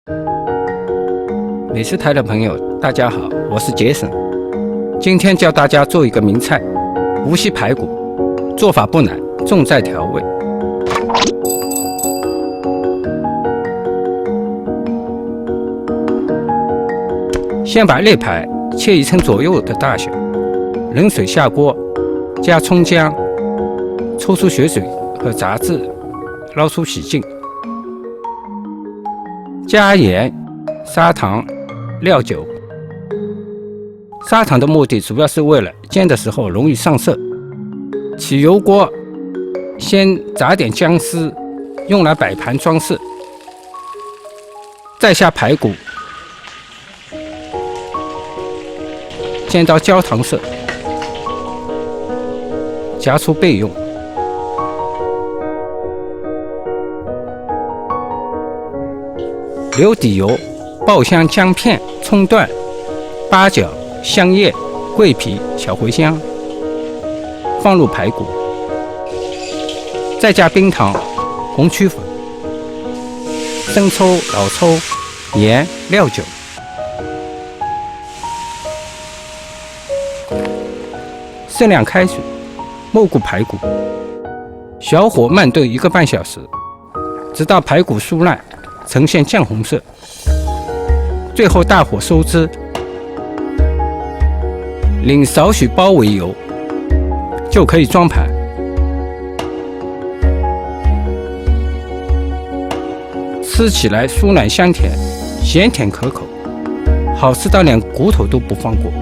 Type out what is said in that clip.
美食台的朋友，大家好，我是杰森。今天教大家做一个名菜——无锡排骨。做法不难，重在调味。先把肋排切1寸左右的大小，冷水下锅，加葱姜，抽出血水和杂质，捞出洗净。加盐、砂糖、料酒。砂糖的目的主要是为了煎的时候容易上色。起油锅，先炸点姜丝，用来摆盘装饰。再下排骨，煎到焦糖色，夹出备用。留底油，爆香姜片、葱段、八角、香叶、桂皮、小茴香，放入排骨，再加冰糖、红曲粉、生抽、老抽、盐、料酒，适量开水，没过排骨，小火慢炖1个半小时，直到排骨酥烂，呈现酱红色，最后大火收汁，淋少许包围油，就可以装盘。吃起来酥软香甜，咸甜可口，好吃到连骨头都不放过。